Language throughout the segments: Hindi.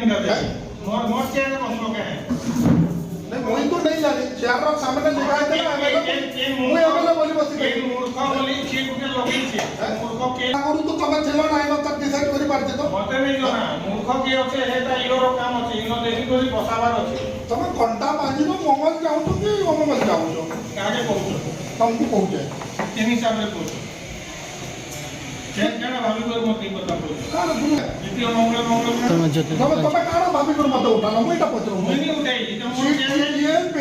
मोर मोर चेयर में बसलो के नहीं मोई तो नहीं जानी चेयर रो सामने लिखा है ना मुई अबले बोली बसी के मूर्ख बोली छी गुटे लोगी छी मूर्ख के करू तो तमे चलो ना नो तक डिसाइड करि पारते तो मते नहीं जना मूर्ख के होचे हेता इरो काम अछि इनो देखि कोई बसाबार अछि तमे घंटा बाजी नो मंगल जाऊ तो कि अमंगल जाऊ तो कागे कहू तुमको कहू केनी हिसाब रे कहू केना भाभी को मत बता कहू कान दुनिया जिति मंगल मंगल तमे कान भाभी को मत उठा ना मुईटा पचरो मुई नहीं उठाई तो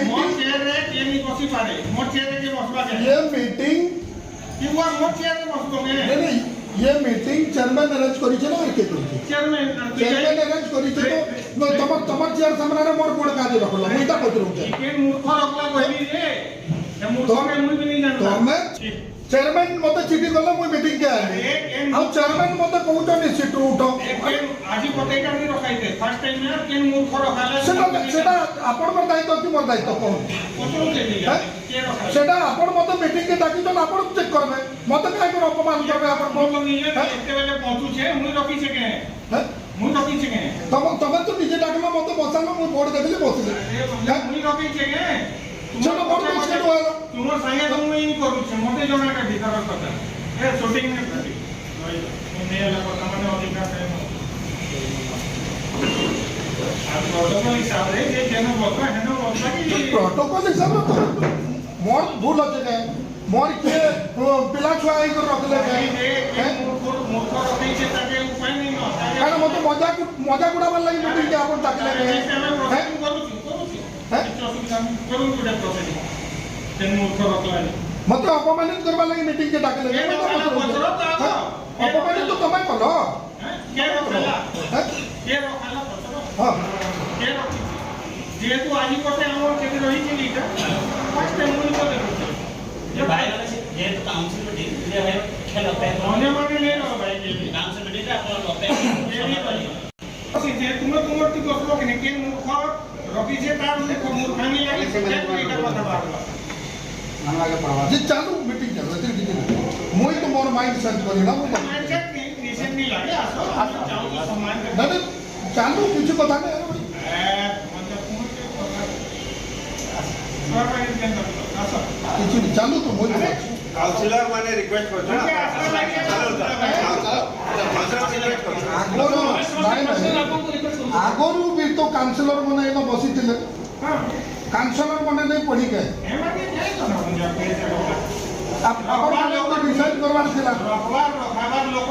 मोर चेयर रे केनी बसी पारे मोर चेयर रे के बसबा के ये मीटिंग कि वो मोर चेयर रे बसलो के नहीं ये मीटिंग चेयरमैन अरेंज करी छे ना और के करी चेयरमैन अरेंज करी छे तो तमर चेयर सामने रे मोर कोड काजे रखलो मुईटा पचरो के के मूर्ख रखला कहली रे ए मूर्ख के मुई भी नहीं जानता तमे चेयरमैन मते चिठी गलो मुई मीटिंग के आले आ चेयरमैन मते कहउतो नि सीट उठो आज पते का नहीं रखाई दे फर्स्ट टाइम में केन मूर्ख रखाले सेटा आपण पर दायित्व कि मोर दायित्व कोन पतो के दिया के रखाले सेटा आपण मते मीटिंग के डाकी तो आपण चेक करबे मते काहे को अपमान करबे आपण बोल नहीं है एते बेले पहुंचू छे मुई रखी छे के मुई रखी छे के तमे तो निजे डाकला मते बसालो मुई बोर्ड देखले बसले मुई रखी छे के चलो बोर्ड को सेट होलो तुमर संगे तो मुई इन करू छे मते जणा का भीतर कथा ए शूटिंग में प्रति ने वाला कथा माने अधिकार है आप प्रोटोकॉल हिसाब रे जे जेनो बतवा हेनो बतवा कि प्रोटोकॉल हिसाब रे तो मोर भूल होचे के मोर के पिला छुआ आई कर रखले के मूर्ख रखी छे ताके उपाय नहीं न कारण मते मजा गुडा लागि मीटिंग के आपण ताकले के हैं मते अपमानित करबा लागि मीटिंग के डाकले के अपमानित तो तमे कलो के रखला पछरो हां के रखी जेतु आजी कोते हमर के रही छी लीटा फर्स्ट टाइम मुई को देखो ये भाई वाला से जे तो काउंसिल मीटिंग ये भाई खेल पे होने माने ले लो भाई के काउंसिल मीटिंग रे अपन लोपे ये भी करी जे तुमर ती बसलो के के मूर्ख रवि जे तार ने को मूर्खानी लागे से एटा कथा बारला मन लागे प्रवास जे चालू मीटिंग चल रही थी मोई तो मोर माइंड सेट करी ना माइंड सेट निशन नहीं लागे आसो चालू सम्मान कर नहीं चालू कुछ कथा नहीं मतलब पूर्ण के कथा और के अंदर आसो कुछ चालू तो मोई काउंसलर माने रिक्वेस्ट करछो आगोरु भी तो काउंसलर मने एनो बसी थिले हां काउंसलर मने नहीं पढ़ी के एमा के जाय तो ना मुझे पे आपण लोग डिसाइड करवार थिला रखाबार लोक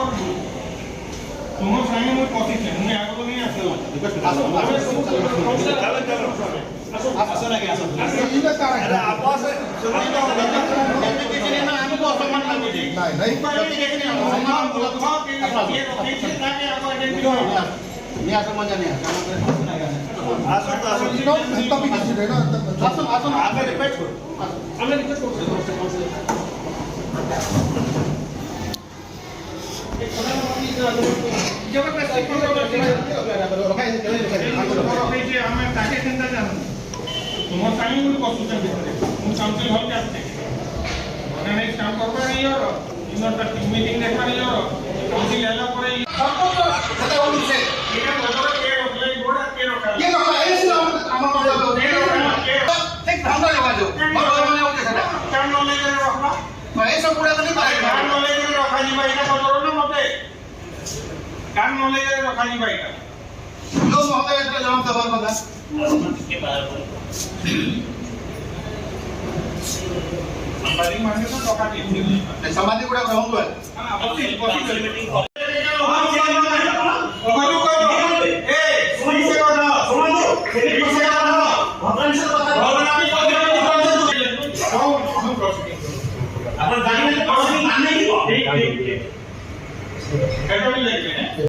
तुम संगे मु पति छे मु आगो नहीं आसो आसो ना के आसो इने कारण अरे आपस सुनी तो किसी ना हमको सम्मान लागो जी नहीं सम्मान बोलतो के ये रखे छे ताके आगो आइडेंटिटी नहीं आसो मजा नहीं आसो नो तो भी किसी रे ना आसो आगे रिक्वेस्ट करो हमें रिक्वेस्ट करो जबरदस्ती हमें ताके चिंता जान तुम साइम को कसूचन भितरे मु काउंसिल हॉल जाते माने काम करबा नहीं और इनर ता मीटिंग देखा नहीं और काउंसिल हला परे कते बोलू से ये बदर के रखले गोड़ा के रखा ये रखा ऐसे हम के ठीक धांधा लगा जो और माने होते सदा कान न लेके रखला तो ऐसा पूरा तो नहीं पाएगा कान न लेके रखा जी भाई का बदर ना मते कान न लेके रखा जी भाई का जो महोदय इसका जवाब दे बंदा के बाहर संवादी माने तो टका के समाधि पूरा रहूंगा हां बस मीटिंग